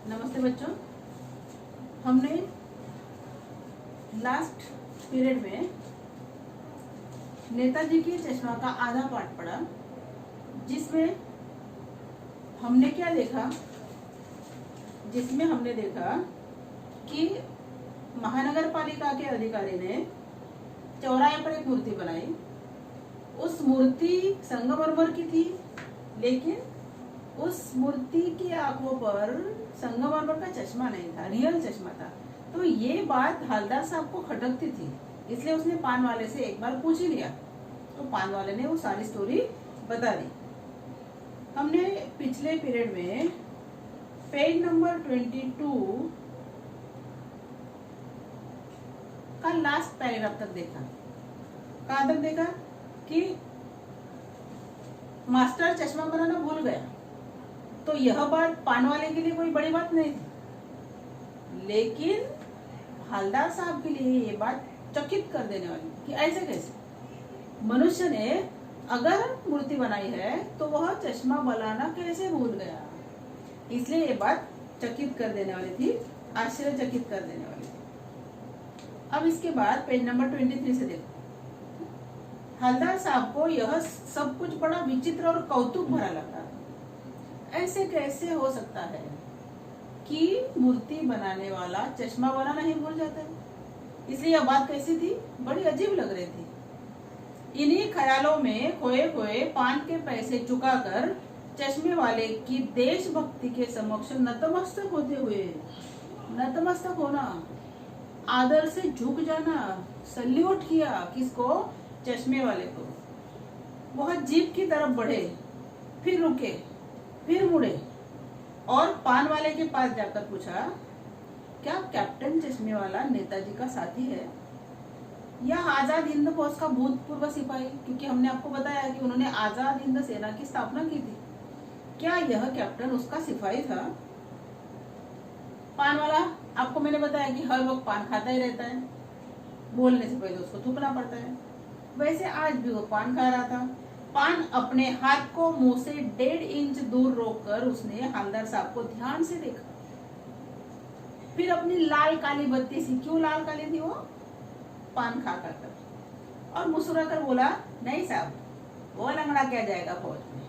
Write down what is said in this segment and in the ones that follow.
नमस्ते बच्चों। हमने लास्ट पीरियड में नेताजी के चश्मा का आधा पाठ पढ़ा, जिसमें हमने क्या देखा? जिसमें हमने देखा कि महानगर पालिका के अधिकारी ने चौराहे पर एक मूर्ति बनाई। उस मूर्ति संगमरमर की थी, लेकिन उस मूर्ति की आंखों पर संगमरमर का चश्मा नहीं था, रियल चश्मा था। तो ये बात हवलदार साहब को खटकती थी, इसलिए उसने पान वाले से एक बार पूछ ही लिया। तो पान वाले ने वो सारी स्टोरी बता दी। हमने पिछले पीरियड में पेज नंबर 22 का लास्ट पैराग्राफ तक देखा। कहाँ तक देखा? कि मास्टर चश्मा बनाना भूल गया। तो यह बात पान वाले के लिए कोई बड़ी बात नहीं थी, लेकिन हवलदार साहब के लिए ये बात चकित कर देने वाली कि ऐसे कैसे मनुष्य ने अगर मूर्ति बनाई है तो वह चश्मा बनाना कैसे भूल गया। इसलिए ये बात चकित कर देने वाली थी, आश्चर्यचकित कर देने वाली थी। अब इसके बाद पेज नंबर 23 से देखो। हवलदार साहब को यह सब कुछ बड़ा विचित्र और कौतुक भरा लगा। ऐसे कैसे हो सकता है कि मूर्ति बनाने वाला चश्मा बनाना ही भूल जाता है? इसलिए यह बात कैसी थी? बड़ी अजीब लग रही थी। इन्हीं ख्यालों में खोए खोए पान के पैसे चुकाकर चश्मे वाले की देशभक्ति के समक्ष नतमस्तक होते हुए, नतमस्तक होना, आदर से झुक जाना, सल्यूट किया। किसको? चश्मे वाले को। वह जीप की तरफ बढ़े, फिर रुके, फिर मुड़े और पान वाले के पास जाकर पूछा, क्या कैप्टन चश्मे वाला नेताजी का साथी है या आजाद हिंद फौज का भूतपूर्व सिपाही? क्योंकि हमने आपको बताया कि उन्होंने आजाद हिंद सेना की स्थापना की थी। क्या यह कैप्टन उसका सिपाही था? पान वाला, आपको मैंने बताया कि हर वक्त पान खाता ही रहता है, बोलने से पहले उसको थूकना पड़ता है। वैसे आज भी वो पान खा रहा था। पान अपने हाथ को मुंह से 1.5 इंच दूर रोककर उसने हवलदार साहब को ध्यान से देखा। फिर अपनी लाल काली बत्ती सी, क्यों लाल काली थी वो? पान खा कर और मुस्कुरा कर बोला, नहीं साहब, वो लंगड़ा क्या जाएगा फौज में,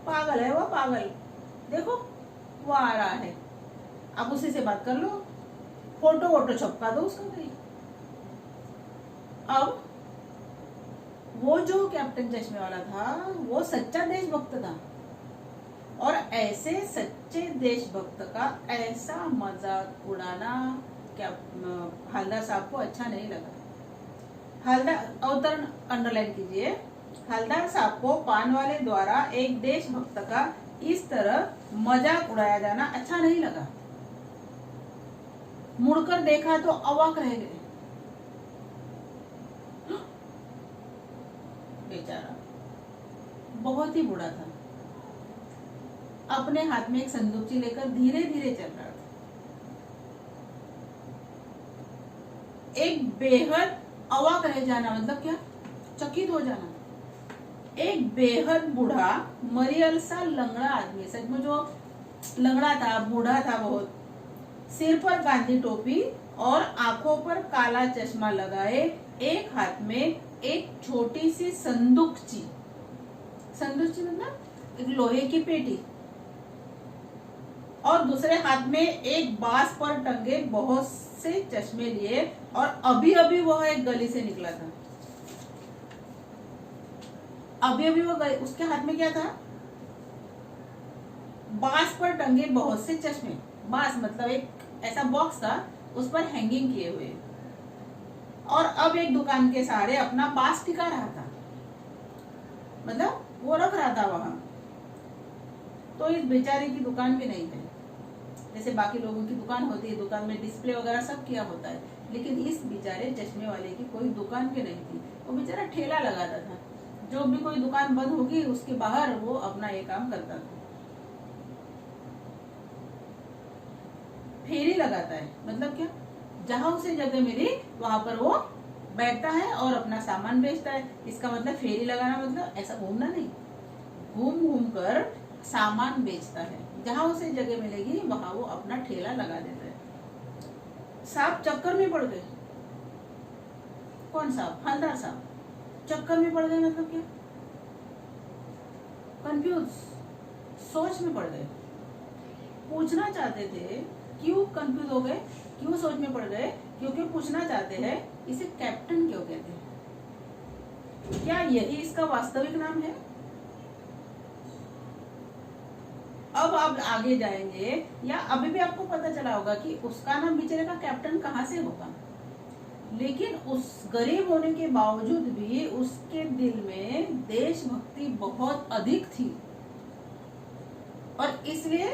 पागल है वो, पागल। देखो वो आ रहा है, अब उसी से बात कर लो, फोटो वोटो छपका दो उसका कहीं। अब वो जो कैप्टन चश्मे वाला था वो सच्चा देशभक्त था, और ऐसे सच्चे देशभक्त का ऐसा मजाक उड़ाना क्या हवलदार साहब को अच्छा नहीं लगा। हवलदार, अवतरण अंडरलाइन कीजिए, हवलदार साहब को पान वाले द्वारा एक देशभक्त का इस तरह मजाक उड़ाया जाना अच्छा नहीं लगा। मुड़कर देखा तो अवाक रह गए। बेचारा बहुत ही बूढ़ा था, अपने हाथ में एक संदूकची लेकर धीरे धीरे चल रहा था। एक बेहद अवाक रह जाना मतलब क्या? चकित हो जाना। एक बेहद बूढ़ा मरियल सा लंगड़ा आदमी, सच में जो लंगड़ा था, बूढ़ा था बहुत, सिर पर गांधी टोपी और आंखों पर काला चश्मा लगाए, एक हाथ में एक छोटी सी संदूकची, संदूकची मतलब एक लोहे की पेटी, और दूसरे हाथ में एक बांस पर टंगे बहुत से चश्मे लिए, और अभी अभी वह एक गली से निकला था। अभी अभी वो उसके हाथ में क्या था? बांस पर टंगे बहुत से चश्मे। बांस मतलब एक ऐसा बॉक्स था, उस पर हैंगिंग किए हुए, और अब एक दुकान के सहारे अपना पास टिका रहा था, मतलब वो रख रहा था वहां। तो इस बेचारे की दुकान भी नहीं है, जैसे बाकी लोगों की दुकान होती है, दुकान में डिस्प्ले वगैरह सब किया होता है, लेकिन इस बेचारे चश्मे वाले की कोई दुकान भी नहीं थी। वो बेचारा ठेला लगाता था, जो भी कोई दुकान बंद होगी उसके बाहर वो अपना ये काम करता था। फेरी लगाता है मतलब क्या? जहां उसे जगह मिली वहां पर वो बैठता है और अपना सामान बेचता है। इसका मतलब फेरी लगाना मतलब ऐसा घूमना नहीं, घूम घूम कर सामान बेचता है, जहां उसे जगह मिलेगी वहां वो अपना ठेला लगा देता है। साहब चक्कर में पड़ गए। कौन साहब? हलदार साहब चक्कर में पड़ गए मतलब क्या? कंफ्यूज, सोच में पड़ गए। पूछना चाहते थे क्यों कंफ्यूज हो गए, क्यों सोच में पड़ गए? क्योंकि पूछना चाहते हैं इसे कैप्टन क्यों कहते हैं? क्या यही इसका वास्तविक नाम है? अब आप आगे जाएंगे या अभी भी आपको पता चला होगा कि उसका नाम बेचारे का कैप्टन कहां से होगा, लेकिन उस गरीब होने के बावजूद भी उसके दिल में देशभक्ति बहुत अधिक थी और इसलिए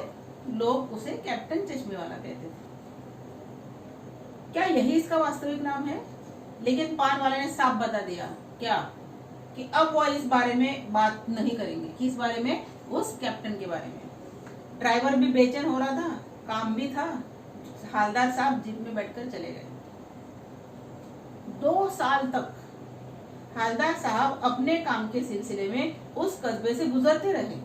लोग उसे कैप्टन चश्मे वाला कहते थे। क्या यही इसका वास्तविक नाम है? लेकिन पान वाले ने साफ बता दिया क्या कि अब वो इस बारे में बात नहीं करेंगे। किस बारे में? उस कैप्टन के बारे में। ड्राइवर भी बेचैन हो रहा था, काम भी था। हवलदार साहब जीप में बैठकर चले गए। 2 साल तक हवलदार साहब अपने काम के सिलसिले में उस कस्बे से गुजरते रहे।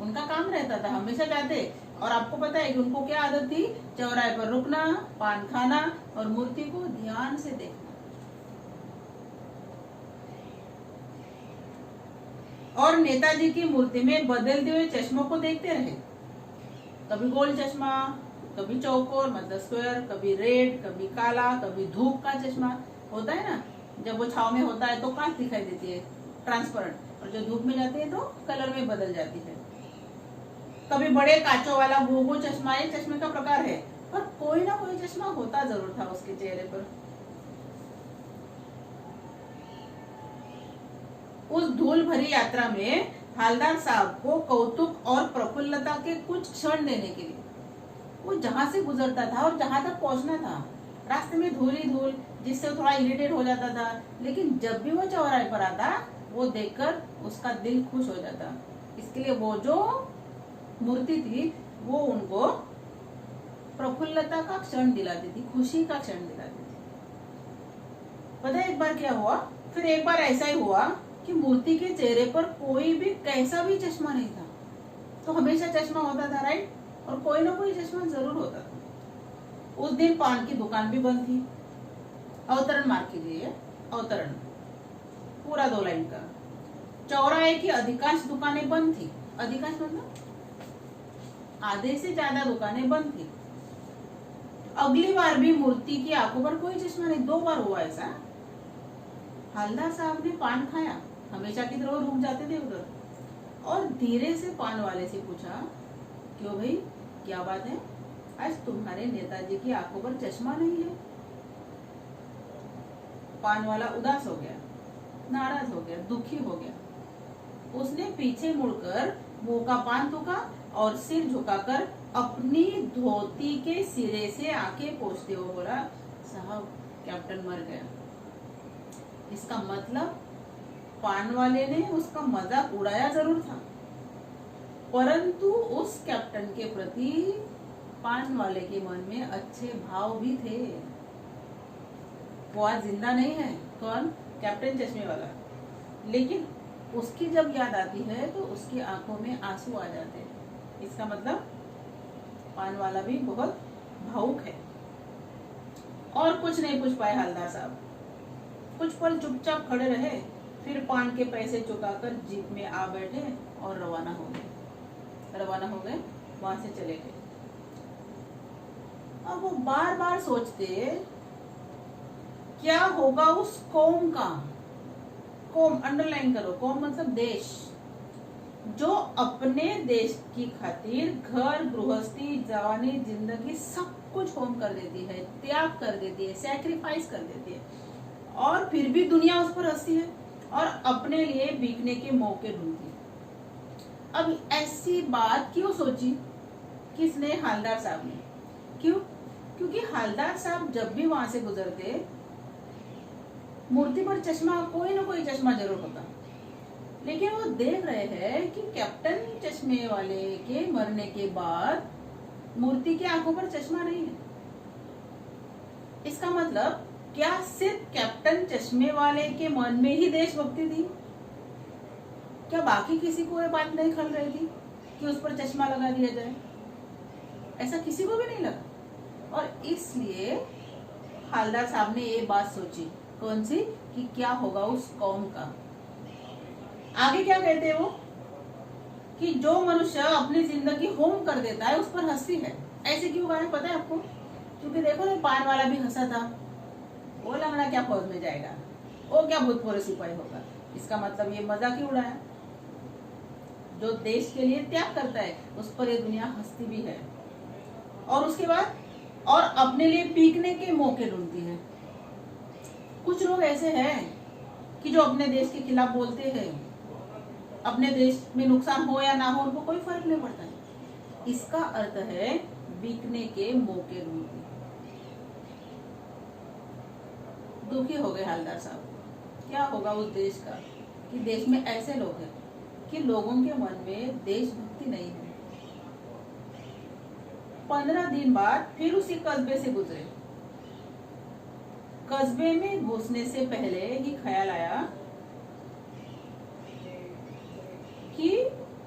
उनका काम रहता था, हमेशा जाते। और आपको पता है कि उनको क्या आदत थी? चौराहे पर रुकना, पान खाना और मूर्ति को ध्यान से देखना। और नेताजी की मूर्ति में बदलते हुए चश्मों को देखते रहे। कभी गोल चश्मा, कभी चौकोर मतलब स्क्वायर, कभी रेड, कभी काला, कभी धूप का चश्मा होता है ना, जब वो छाव में होता है तो कांच दिखाई देती है, ट्रांसपेरेंट, और जब धूप में जाती है तो कलर में बदल जाती है। कभी बड़े कांचों वाला वो चश्मा, ये चश्मे का प्रकार है, पर कोई ना कोई चश्मा होता जरूर था उसके चेहरे पर। उस धूल भरी यात्रा में हवलदार साहब को कौतुक और प्रफुल्लता के कुछ क्षण देने के लिए वो जहां से गुजरता था और जहां तक पहुंचना था, रास्ते में धूल ही धूल, जिससे वो थोड़ा इरिटेट हो जाता था, लेकिन जब भी वो चौराहे पर आता वो देखकर उसका दिल खुश हो जाता। इसके लिए वो जो मूर्ति थी वो उनको प्रफुल्लता का क्षण दिलाती थी, खुशी का क्षण दिलाती थी। पता है एक बार क्या हुआ? फिर एक बार ऐसा ही हुआ कि मूर्ति के चेहरे पर कोई भी कैसा भी चश्मा नहीं था। तो हमेशा चश्मा होता था, राइट? और कोई ना कोई चश्मा जरूर होता था। उस दिन पान की दुकान भी बंद थी। अवतरण मार्क कीजिए, अवतरण पूरा 2 लाइन का। चौराहे की अधिकांश दुकानें बंद थी। अधिकांश मतलब आधे से ज्यादा दुकानें बंद थी। अगली बार भी मूर्ति की आंखों पर कोई चश्मा नहीं। 2 बार हुआ ऐसा। हवलदार साहब ने पान खाया, हमेशा की तरह रुक जाते थे उधर, और धीरे से पान वाले से पूछा, क्यों भाई, क्या बात है? आज तुम्हारे नेताजी की आंखों पर चश्मा नहीं है। पान वाला उदास हो गया, नाराज हो गया, दुखी हो गया। उसने पीछे मुड़कर मुंह का पान थूका और सिर झुकाकर अपनी धोती के सिरे से आंखें पोंछते हुए बोला, साहब कैप्टन मर गया। इसका मतलब पान वाले ने उसका मजाक उड़ाया जरूर था, परंतु उस कैप्टन के प्रति पान वाले के मन में अच्छे भाव भी थे। वो आज जिंदा नहीं है। कौन? कैप्टन चश्मे वाला। लेकिन उसकी जब याद आती है तो उसकी आंखों में आंसू आ जाते हैं। इसका मतलब पान वाला भी बहुत भावुक है। और कुछ नहीं पूछ पाए हवलदार साहब। कुछ पल चुपचाप खड़े रहे, फिर पान के पैसे चुकाकर जीप में आ बैठे और रवाना हो गए। वहां से चले गए। अब वो बार बार सोचते, क्या होगा उस कौम का? कौम अंडरलाइन करो, कौम मतलब देश, जो अपने देश की खातिर घर गृहस्थी जवानी जिंदगी सब कुछ होम कर देती है, त्याग कर देती है, सैक्रिफाइस कर देती है, और फिर भी दुनिया उस पर हंसती है और अपने लिए बिकने के मौके ढूंढती है। अब ऐसी बात क्यों सोची? किसने? हवलदार साहब ने। क्यों? क्योंकि हवलदार साहब जब भी वहां से गुजरते मूर्ति पर चश्मा, कोई ना कोई चश्मा जरूर होता, लेकिन वो देख रहे हैं कि कैप्टन चश्मे वाले के मरने के बाद मूर्ति की आंखों पर चश्मा नहीं है। इसका मतलब क्या सिर्फ कैप्टन चश्मे वाले के मन में ही देशभक्ति थी? क्या बाकी किसी को ये बात नहीं खल रही थी कि उस पर चश्मा लगा दिया जाए? ऐसा किसी को भी नहीं लगा। और इसलिए हवलदार साहब ने ये बात सोची, कौन सी, कि क्या होगा उस कौम का। आगे क्या कहते हैं वो, कि जो मनुष्य अपनी जिंदगी होम कर देता है उस पर हंसी है। ऐसे क्यों कहा है पता है आपको? क्योंकि देखो ना, पान वाला भी हंसा था, वो लंगड़ा क्या फौज में जाएगा, वो क्या भूतपूर्व सिपाही होगा। इसका मतलब ये मजाक ही उड़ाया। जो देश के लिए त्याग करता है उस पर ये दुनिया हंसती भी है। और उसके बाद और अपने लिए पीकने के मौके ढूंढती है। कुछ लोग ऐसे हैं कि जो अपने देश के खिलाफ बोलते हैं, अपने देश में नुकसान हो या ना हो उनको कोई फर्क नहीं पड़ता है। इसका अर्थ है बिकने के मौके ढूंढती। दुखी हो गए हवलदार साहब, क्या होगा उस देश का, कि देश में ऐसे लोग हैं कि लोगों के मन में देशभक्ति नहीं है। 15 दिन बाद फिर उसी कस्बे से गुजरे। कस्बे में घुसने से पहले ही ख्याल आया कि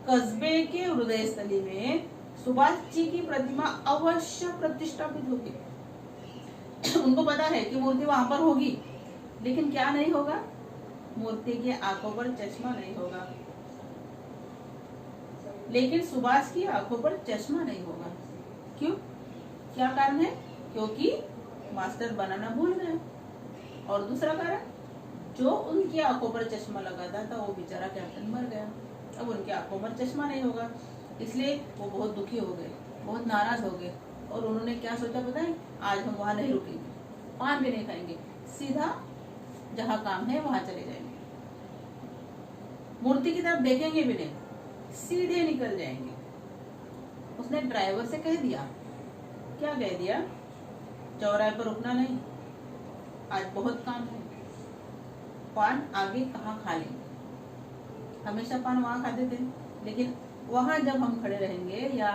कस्बे के हृदय स्थली में सुभाष जी की प्रतिमा अवश्य प्रतिष्ठापित होगी। उनको पता है कि मूर्ति वहां पर होगी, लेकिन क्या नहीं होगा, मूर्ति की आंखों पर चश्मा नहीं होगा। लेकिन सुभाष की आंखों पर चश्मा नहीं होगा। क्यों? क्या कारण है? क्योंकि मास्टर बनाना भूल गए। और दूसरा कारण, जो उनकी आंखों पर चश्मा लगाता था वो बेचारा कैप्टन मर गया। अब उनकी आंखों पर चश्मा नहीं होगा, इसलिए वो बहुत दुखी हो गए, बहुत नाराज हो गए। और उन्होंने क्या सोचा पता है? आज हम वहां नहीं रुकेंगे, पान भी नहीं खाएंगे, सीधा जहां काम है वहां चले जाएंगे, मूर्ति की तरफ देखेंगे भी नहीं, सीधे निकल जाएंगे। उसने ड्राइवर से कह दिया, क्या कह दिया? चौराहे पर रुकना नहीं, आज बहुत काम है, पान आगे कहाँ खा लेंगे। हमेशा पान वहां खाते थे, लेकिन वहां जब हम खड़े रहेंगे या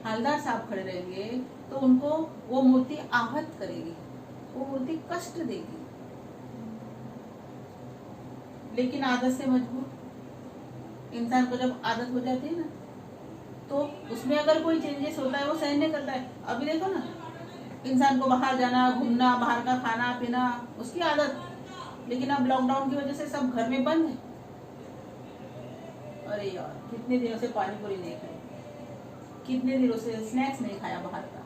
हवलदार साहब खड़े रहेंगे तो उनको वो मूर्ति आहत करेगी, वो मूर्ति कष्ट देगी। लेकिन आदत से मजबूर, इंसान को जब आदत हो जाती है ना, तो उसमें अगर कोई चेंजेस होता है वो सहन नहीं करता है। अभी देखो ना, इंसान को बाहर जाना, घूमना, बाहर का खाना पीना उसकी आदत, लेकिन अब लॉकडाउन की वजह से सब घर में बंद है। अरे यार, कितने दिनों से पानी पूरी नहीं खाई, कितने दिनों से स्नैक्स नहीं खाया बाहर का,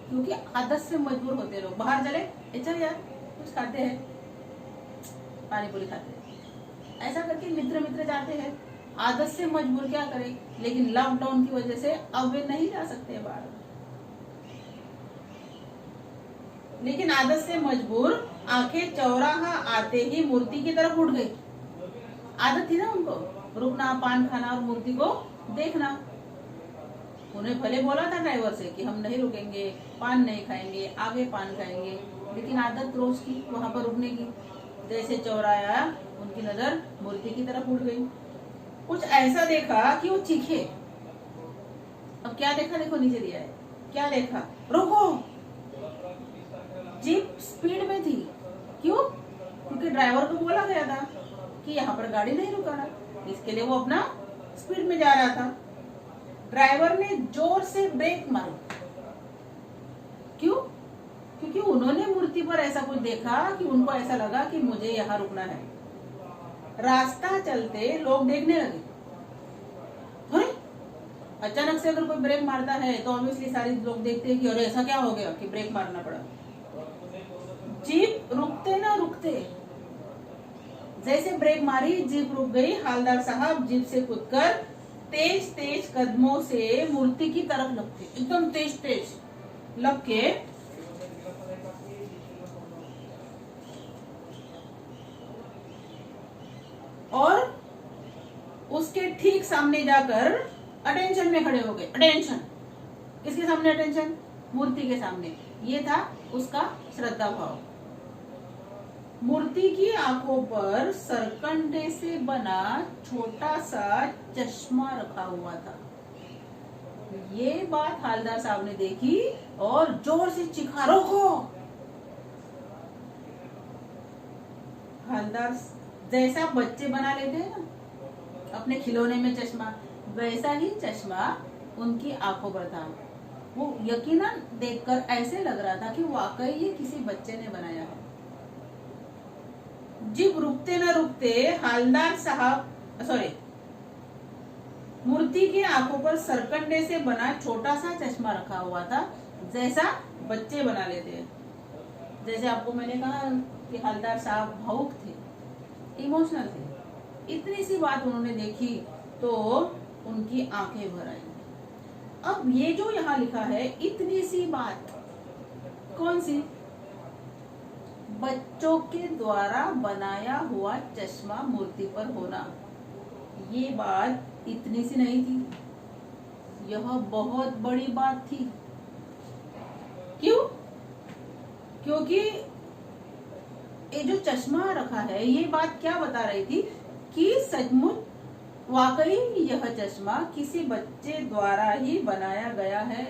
क्योंकि आदत से मजबूर होते लोग। बाहर चले, चल यार कुछ खाते हैं, पानी पूरी खाते हैं, ऐसा करके मित्र मित्र जाते हैं। आदत से मजबूर क्या करें, लेकिन लॉकडाउन की वजह से अब वे नहीं जा सकते बाहर। लेकिन आदत से मजबूर आंखें चौराहा आते ही मूर्ति की तरफ उठ गई। आदत थी ना उनको, रुकना, पान खाना और मूर्ति को देखना। उन्हें भले बोला था ड्राइवर से कि हम नहीं रुकेंगे, पान नहीं खाएंगे, आगे पान खाएंगे, लेकिन आदत रोज की वहां पर रुकने की। जैसे चौराहा, उनकी नजर मूर्ति की तरफ उठ गई। कुछ ऐसा देखा कि वो चीखे। अब क्या देखा? देखो नीचे दिया है, क्या देखा? रुको। जीप स्पीड में थी। क्यों? क्योंकि ड्राइवर को बोला गया था कि यहाँ पर गाड़ी नहीं रुकाना, इसके लिए वो अपना स्पीड में जा रहा था। ड्राइवर ने जोर से ब्रेक मारी। क्यों? क्योंकि उन्होंने मूर्ति पर ऐसा कुछ देखा कि उनको ऐसा लगा कि मुझे यहाँ रुकना है। रास्ता चलते लोग देखने लगे। अरे अचानक से अगर कोई ब्रेक मारता है तो ऑब्वियसली सारे लोग देखते हैं कि अरे ऐसा क्या हो गया कि ब्रेक मारना पड़ा। जीप रुकते ना रुकते, जैसे ब्रेक मारी जीप रुक गई। हवलदार साहब जीप से कूदकर तेज तेज कदमों से मूर्ति की तरफ लपके, एकदम तेज तेज लपके और उसके ठीक सामने जाकर अटेंशन में खड़े हो गए। अटेंशन किसके सामने? अटेंशन मूर्ति के सामने। ये था उसका श्रद्धा भाव। मूर्ति की आंखों पर सरकंडे से बना छोटा सा चश्मा रखा हुआ था। ये बात हवलदार साहब ने देखी और जोर से चीखा, रोको। हवलदार जैसा बच्चे बना लेते हैं ना अपने खिलौने में चश्मा, वैसा ही चश्मा उनकी आंखों पर था। वो यकीनन देखकर ऐसे लग रहा था कि वाकई ये किसी बच्चे ने बनाया है। जीभ रुकते न रुकते हालदार साहब मूर्ति की आंखों पर सरकंडे से बना छोटा सा चश्मा रखा हुआ था, जैसा बच्चे बना लेते हैं। जैसे आपको मैंने कहा कि हालदार साहब भावुक थे, इमोशनल थे। इतनी सी बात उन्होंने देखी तो उनकी आंखें भर आई। अब ये जो यहाँ लिखा है, इतनी सी बात, कौन सी? बच्चों के द्वारा बनाया हुआ चश्मा मूर्ति पर होना। ये बात इतनी सी नहीं थी, यह बहुत बड़ी बात थी। क्यों? क्योंकि ये जो चश्मा रखा है, ये बात क्या बता रही थी कि सचमुच वाकई यह चश्मा किसी बच्चे द्वारा ही बनाया गया है।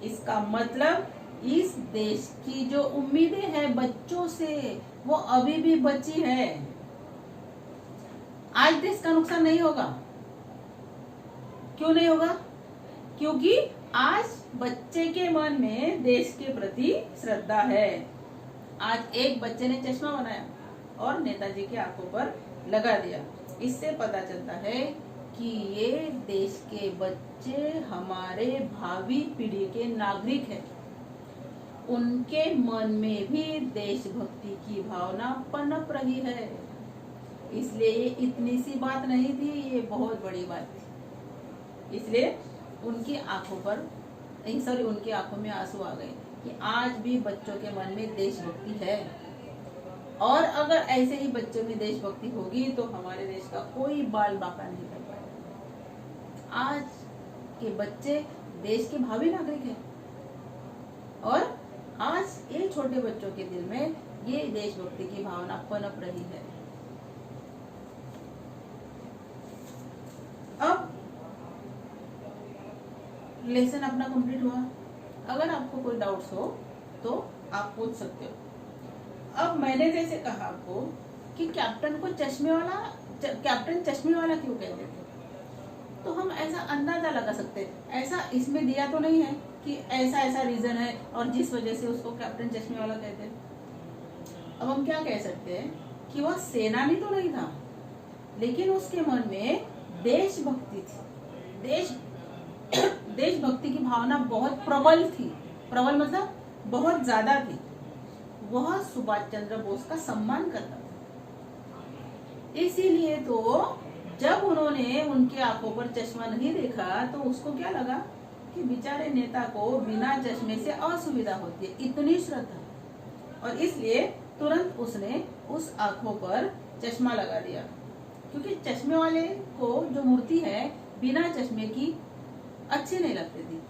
इसका मतलब इस देश की जो उम्मीदें हैं बच्चों से, वो अभी भी बची है। आज देश का नुकसान नहीं होगा। क्यों नहीं होगा? क्योंकि आज बच्चे के मन में देश के प्रति श्रद्धा है। आज एक बच्चे ने चश्मा बनाया और नेताजी की आंखों पर लगा दिया। इससे पता चलता है कि ये देश के बच्चे हमारे भावी पीढ़ी के नागरिक हैं। उनके मन में भी देशभक्ति की भावना पनप रही है। इसलिए ये इतनी सी बात नहीं थी, ये बहुत बड़ी बात थी। इसलिए उनकी आंखों पर उनकी आंखों में आंसू आ गए कि आज भी बच्चों के मन में देशभक्ति है। और अगर ऐसे ही बच्चों में देशभक्ति होगी तो हमारे देश का कोई बाल बाका नहीं कर पाएगा। आज के बच्चे देश के भावी नागरिक हैं और आज ये छोटे बच्चों के दिल में ये देशभक्ति की भावना पनप रही है। अब लेसन अपना कंप्लीट हुआ। अगर आपको कोई डाउट्स हो तो आप पूछ सकते हो। अब मैंने जैसे कहा आपको कि कैप्टन चश्मे वाला क्यों कहते थे, तो हम ऐसा अंदाजा लगा सकते हैं। ऐसा इसमें दिया तो नहीं है कि ऐसा ऐसा रीजन है और जिस वजह से उसको कैप्टन चश्मे वाला कहते हैं। अब हम क्या कह सकते हैं कि वह सेनानी तो नहीं था, लेकिन उसके मन में देशभक्ति थी। देशभक्ति की भावना बहुत प्रबल थी। प्रबल मतलब बहुत ज्यादा थी। वह सुभाष चंद्र बोस का सम्मान करता था। इसीलिए तो जब उन्होंने उनके आंखों पर चश्मा नहीं देखा तो उसको क्या लगा कि बेचारे नेता को बिना चश्मे से असुविधा होती है, इतनी श्रद्धा। और इसलिए तुरंत उसने उस आंखों पर चश्मा लगा दिया। क्योंकि चश्मे वाले को जो मूर्ति है बिना चश्मे की अच्छी नहीं लगती थी,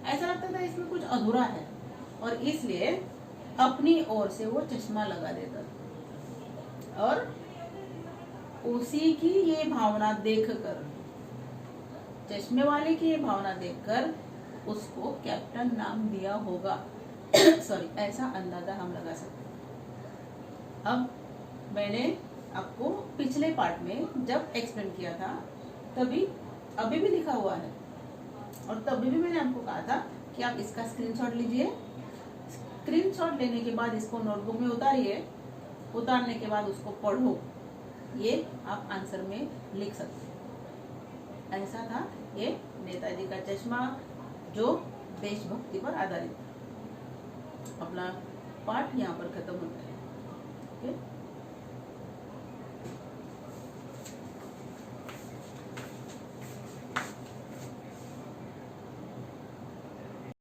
ऐसा लगता था इसमें कुछ अधूरा है, और इसलिए अपनी ओर से वो चश्मा लगा देता था। और उसी की ये भावना देखकर, चश्मे वाले की ये भावना देखकर उसको कैप्टन नाम दिया होगा। ऐसा अंदाजा हम लगा सकते हैं। अब मैंने आपको पिछले पार्ट में जब एक्सप्लेन किया था तभी अभी भी लिखा हुआ है, और तभी भी मैंने आपको कहा था कि आप इसका स्क्रीनशॉट लीजिए। स्क्रीनशॉट लेने के बाद इसको नोटबुक में उतारिए। उतारने के बाद उसको पढ़ो, ये आप आंसर में लिख सकते हैं। ऐसा था ये नेताजी का चश्मा जो देशभक्ति पर आधारित था। अपना पाठ यहाँ पर खत्म होता है।